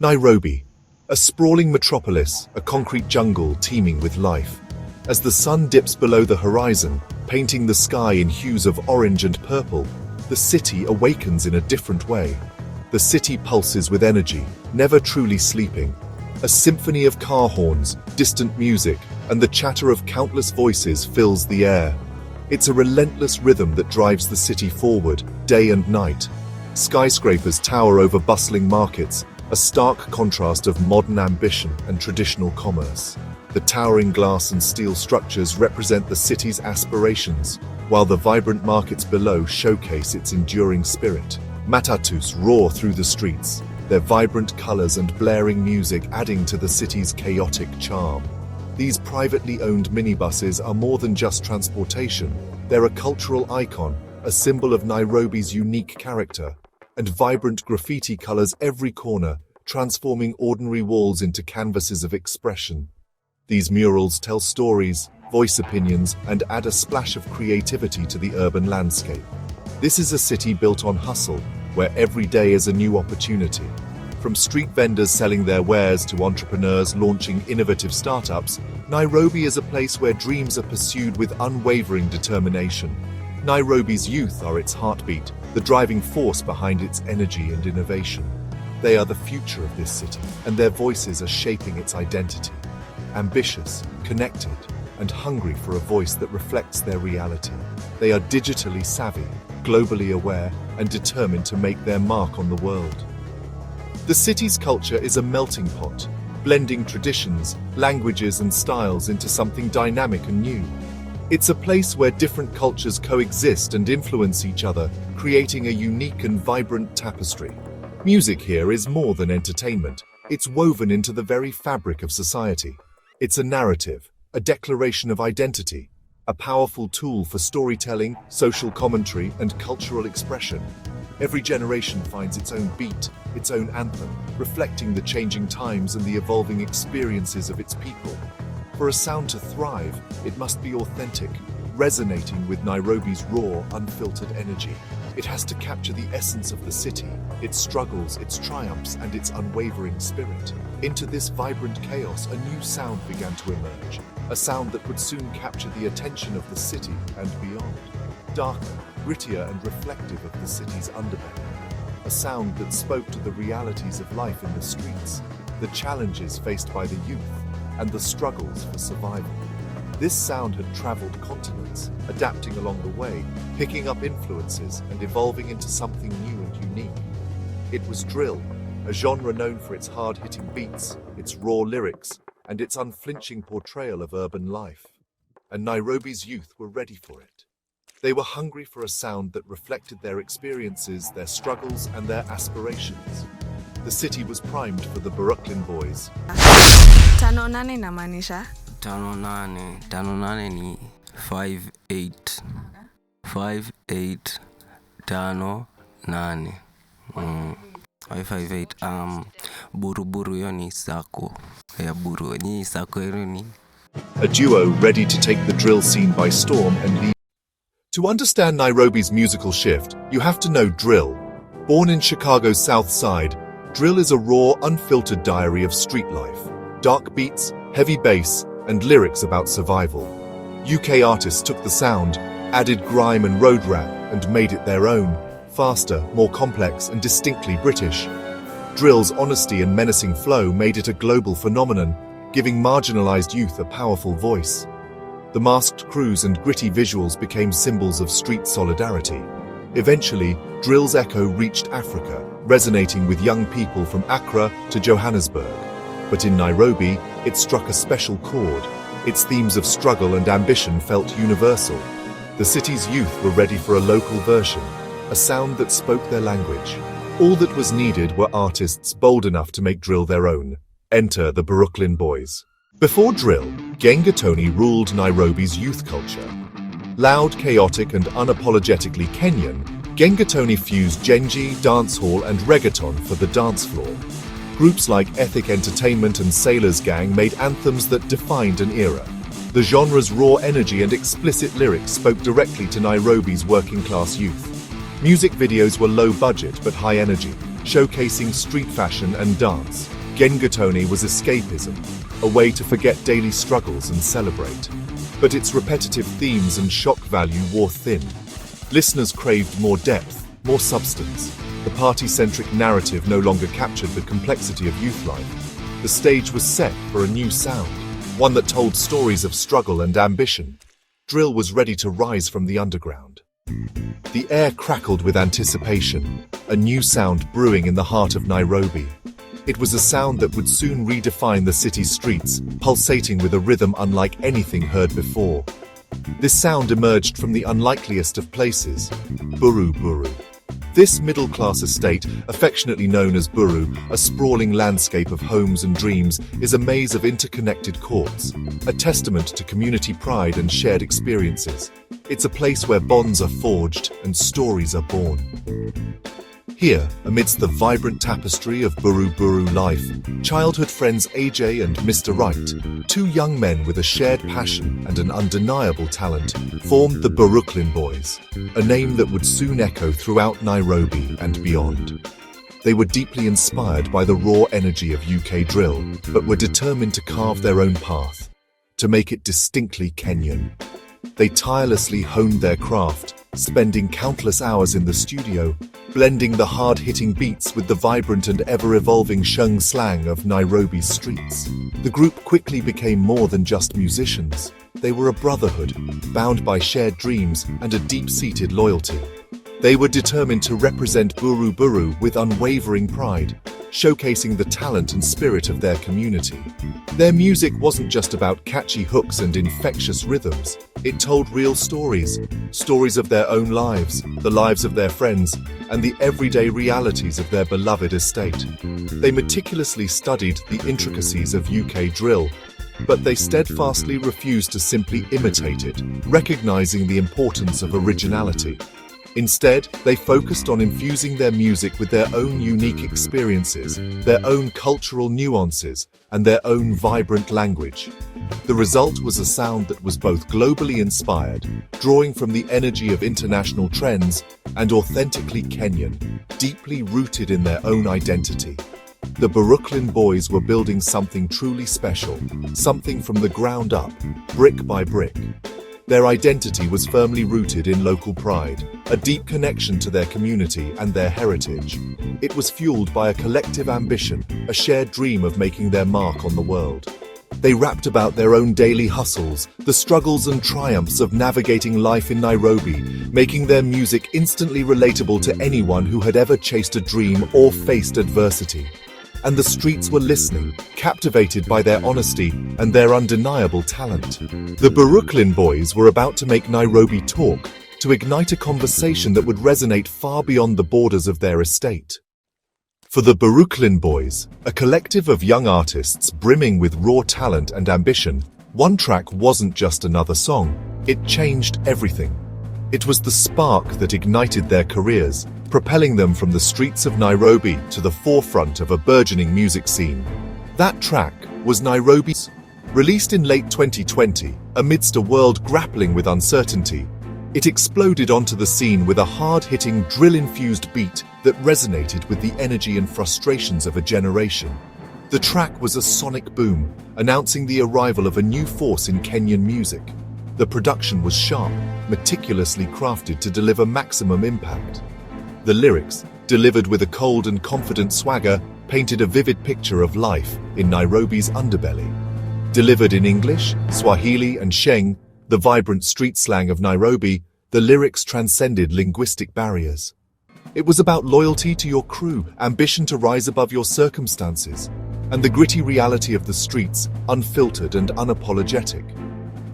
Nairobi, a sprawling metropolis, a concrete jungle teeming with life. As the sun dips below the horizon, painting the sky in hues of orange and purple, the city awakens in a different way. The city pulses with energy, never truly sleeping. A symphony of car horns, distant music, and the chatter of countless voices fills the air. It's a relentless rhythm that drives the city forward, day and night. Skyscrapers tower over bustling markets, a stark contrast of modern ambition and traditional commerce. The towering glass and steel structures represent the city's aspirations, while the vibrant markets below showcase its enduring spirit. Matatus roar through the streets, their vibrant colors and blaring music adding to the city's chaotic charm. These privately owned minibuses are more than just transportation. They're a cultural icon, a symbol of Nairobi's unique character. And vibrant graffiti colors every corner, transforming ordinary walls into canvases of expression. These murals tell stories, voice opinions, and add a splash of creativity to the urban landscape. This is a city built on hustle, where every day is a new opportunity. From street vendors selling their wares to entrepreneurs launching innovative startups, Nairobi is a place where dreams are pursued with unwavering determination. Nairobi's youth are its heartbeat, the driving force behind its energy and innovation. They are the future of this city, and their voices are shaping its identity. Ambitious, connected, and hungry for a voice that reflects their reality. They are digitally savvy, globally aware, and determined to make their mark on the world. The city's culture is a melting pot, blending traditions, languages, and styles into something dynamic and new. It's a place where different cultures coexist and influence each other, creating a unique and vibrant tapestry. Music here is more than entertainment. It's woven into the very fabric of society. It's a narrative, a declaration of identity, a powerful tool for storytelling, social commentary, and cultural expression. Every generation finds its own beat, its own anthem, reflecting the changing times and the evolving experiences of its people. For a sound to thrive, it must be authentic, resonating with Nairobi's raw, unfiltered energy. It has to capture the essence of the city, its struggles, its triumphs, and its unwavering spirit. Into this vibrant chaos, a new sound began to emerge, a sound that would soon capture the attention of the city and beyond. Darker, grittier, and reflective of the city's underbelly. A sound that spoke to the realities of life in the streets, the challenges faced by the youth, and the struggles for survival. This sound had traveled continents, adapting along the way, picking up influences and evolving into something new and unique. It was drill, a genre known for its hard-hitting beats, its raw lyrics, and its unflinching portrayal of urban life. And Nairobi's youth were ready for it. They were hungry for a sound that reflected their experiences, their struggles, and their aspirations. The city was primed for the Buruklyn Boyz. Tano nane inamaanisha? Tano nane ni 5-8. 5-8 tano nane. 5-8 buru hiyo ni sako. Ya buru ni sako hiyo ni. A duo ready to take the drill scene by storm and lead. To understand Nairobi's musical shift, you have to know drill. Born in Chicago's South Side, drill is a raw, unfiltered diary of street life. Dark beats, heavy bass, and lyrics about survival. UK artists took the sound, added grime and road rap, and made it their own. Faster, more complex, and distinctly British. Drill's honesty and menacing flow made it a global phenomenon, giving marginalized youth a powerful voice. The masked crews and gritty visuals became symbols of street solidarity. Eventually, drill's echo reached Africa, resonating with young people from Accra to Johannesburg. But in Nairobi, it struck a special chord. Its themes of struggle and ambition felt universal. The city's youth were ready for a local version, a sound that spoke their language. All that was needed were artists bold enough to make drill their own. Enter the Buruklyn Boyz. Before drill, Gengetone ruled Nairobi's youth culture. Loud, chaotic, and unapologetically Kenyan, Gengetone fused Genji, dancehall, and reggaeton for the dance floor. Groups like Ethic Entertainment and Sailors Gang made anthems that defined an era. The genre's raw energy and explicit lyrics spoke directly to Nairobi's working-class youth. Music videos were low budget but high energy, showcasing street fashion and dance. Gengetone was escapism, a way to forget daily struggles and celebrate. But its repetitive themes and shock value wore thin. Listeners craved more depth, more substance. The party-centric narrative no longer captured the complexity of youth life. The stage was set for a new sound, one that told stories of struggle and ambition. Drill was ready to rise from the underground. The air crackled with anticipation, a new sound brewing in the heart of Nairobi. It was a sound that would soon redefine the city's streets, pulsating with a rhythm unlike anything heard before. This sound emerged from the unlikeliest of places, Buru. This middle-class estate, affectionately known as Buru, a sprawling landscape of homes and dreams, is a maze of interconnected courts, a testament to community pride and shared experiences. It's a place where bonds are forged and stories are born. Here, amidst the vibrant tapestry of Buru life, childhood friends AJ and Mr. Right, two young men with a shared passion and an undeniable talent, formed the Buruklyn Boyz, a name that would soon echo throughout Nairobi and beyond. They were deeply inspired by the raw energy of UK drill, but were determined to carve their own path, to make it distinctly Kenyan. They tirelessly honed their craft, spending countless hours in the studio, blending the hard-hitting beats with the vibrant and ever-evolving sheng slang of Nairobi's streets. The group quickly became more than just musicians. They were a brotherhood, bound by shared dreams and a deep-seated loyalty. They were determined to represent Buru with unwavering pride, showcasing the talent and spirit of their community. Their music wasn't just about catchy hooks and infectious rhythms. It told real stories, stories of their own lives, the lives of their friends, and the everyday realities of their beloved estate. They meticulously studied the intricacies of UK drill, but they steadfastly refused to simply imitate it, recognizing the importance of originality. Instead, they focused on infusing their music with their own unique experiences, their own cultural nuances, and their own vibrant language. The result was a sound that was both globally inspired, drawing from the energy of international trends, and authentically Kenyan, deeply rooted in their own identity. The Buruklyn Boyz were building something truly special, something from the ground up, brick by brick. Their identity was firmly rooted in local pride, a deep connection to their community and their heritage. It was fueled by a collective ambition, a shared dream of making their mark on the world. They rapped about their own daily hustles, the struggles and triumphs of navigating life in Nairobi, making their music instantly relatable to anyone who had ever chased a dream or faced adversity. And the streets were listening, captivated by their honesty and their undeniable talent. The Buruklyn Boyz were about to make Nairobi talk, to ignite a conversation that would resonate far beyond the borders of their estate. For the Buruklyn Boyz, a collective of young artists brimming with raw talent and ambition, one track wasn't just another song, it changed everything. It was the spark that ignited their careers, propelling them from the streets of Nairobi to the forefront of a burgeoning music scene. That track was Nairobi's. Released in late 2020, amidst a world grappling with uncertainty, it exploded onto the scene with a hard-hitting, drill-infused beat that resonated with the energy and frustrations of a generation. The track was a sonic boom, announcing the arrival of a new force in Kenyan music. The production was sharp, meticulously crafted to deliver maximum impact. The lyrics, delivered with a cold and confident swagger, painted a vivid picture of life in Nairobi's underbelly. Delivered in English, Swahili, and Sheng, the vibrant street slang of Nairobi, the lyrics transcended linguistic barriers. It was about loyalty to your crew, ambition to rise above your circumstances, and the gritty reality of the streets, unfiltered and unapologetic.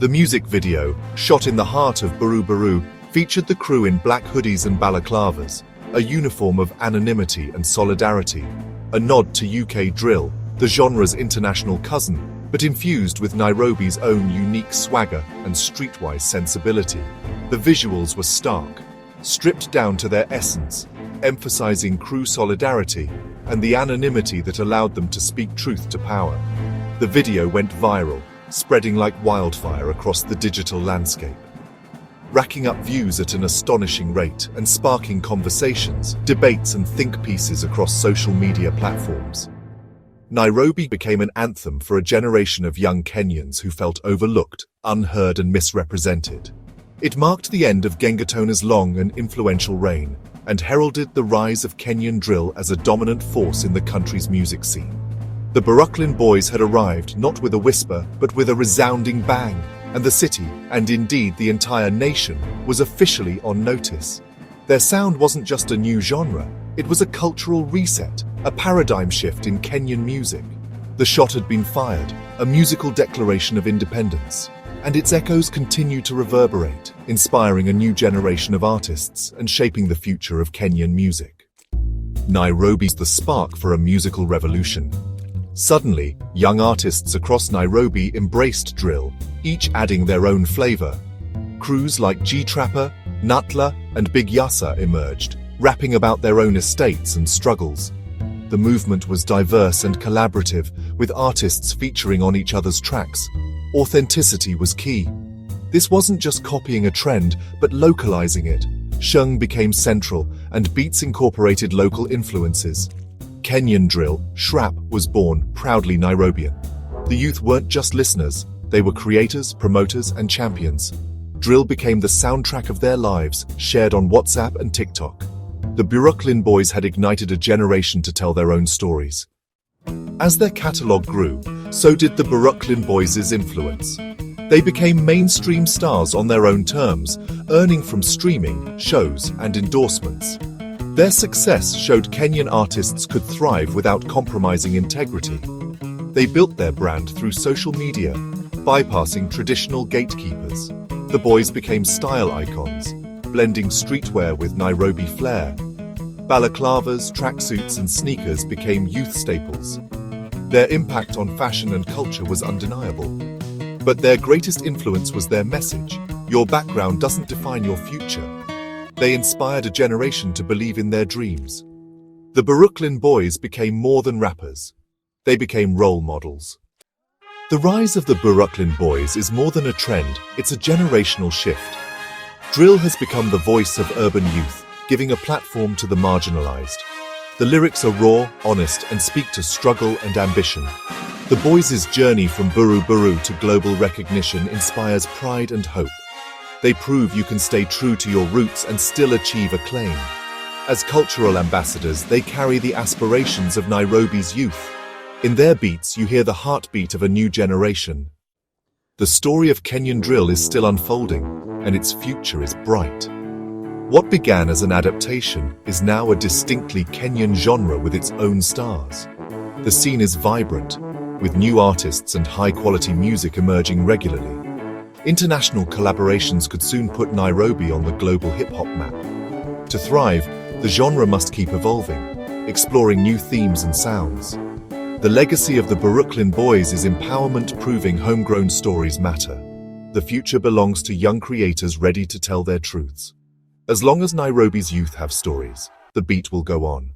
The music video, shot in the heart of Buru, featured the crew in black hoodies and balaclavas, a uniform of anonymity and solidarity, a nod to UK drill, the genre's international cousin, but infused with Nairobi's own unique swagger and streetwise sensibility. The visuals were stark, stripped down to their essence, emphasizing crew solidarity and the anonymity that allowed them to speak truth to power. The video went viral, spreading like wildfire across the digital landscape. racking up views at an astonishing rate and sparking conversations, debates and think pieces across social media platforms. Nairobi became an anthem for a generation of young Kenyans who felt overlooked, unheard and misrepresented. It marked the end of Gengetone's long and influential reign and heralded the rise of Kenyan drill as a dominant force in the country's music scene. The Buruklyn Boyz had arrived not with a whisper but with a resounding bang, and the city, and indeed the entire nation, was officially on notice. Their sound wasn't just a new genre, it was a cultural reset, a paradigm shift in Kenyan music. The shot had been fired, a musical declaration of independence, and its echoes continue to reverberate, inspiring a new generation of artists and shaping the future of Kenyan music. Nairobi's the spark for a musical revolution. Suddenly, young artists across Nairobi embraced drill, each adding their own flavor. Crews like G-Trapper, Natla, and Big Yasa emerged, rapping about their own estates and struggles. The movement was diverse and collaborative, with artists featuring on each other's tracks. Authenticity was key. This wasn't just copying a trend, but localizing it. Sheng became central, and beats incorporated local influences. Kenyan drill, Shrap, was born, proudly Nairobian. The youth weren't just listeners, they were creators, promoters, and champions. Drill became the soundtrack of their lives, shared on WhatsApp and TikTok. The Buruklyn Boyz had ignited a generation to tell their own stories. As their catalogue grew, so did the Buruklyn Boyz' influence. They became mainstream stars on their own terms, earning from streaming, shows, and endorsements. Their success showed Kenyan artists could thrive without compromising integrity. They built their brand through social media, bypassing traditional gatekeepers. The boys became style icons, blending streetwear with Nairobi flair. Balaclavas, tracksuits, and sneakers became youth staples. Their impact on fashion and culture was undeniable. But their greatest influence was their message: your background doesn't define your future. They inspired a generation to believe in their dreams. The Buruklyn Boyz became more than rappers. They became role models. The rise of the Buruklyn Boyz is more than a trend, it's a generational shift. Drill has become the voice of urban youth, giving a platform to the marginalized. The lyrics are raw, honest, and speak to struggle and ambition. The boys' journey from Buru to global recognition inspires pride and hope. They prove you can stay true to your roots and still achieve acclaim. As cultural ambassadors, they carry the aspirations of Nairobi's youth. In their beats, you hear the heartbeat of a new generation. The story of Kenyan drill is still unfolding, and its future is bright. What began as an adaptation is now a distinctly Kenyan genre with its own stars. The scene is vibrant, with new artists and high-quality music emerging regularly. International collaborations could soon put Nairobi on the global hip-hop map. To thrive, the genre must keep evolving, exploring new themes and sounds. The legacy of the Buruklyn Boyz is empowerment, proving homegrown stories matter. The future belongs to young creators ready to tell their truths. As long as Nairobi's youth have stories, the beat will go on.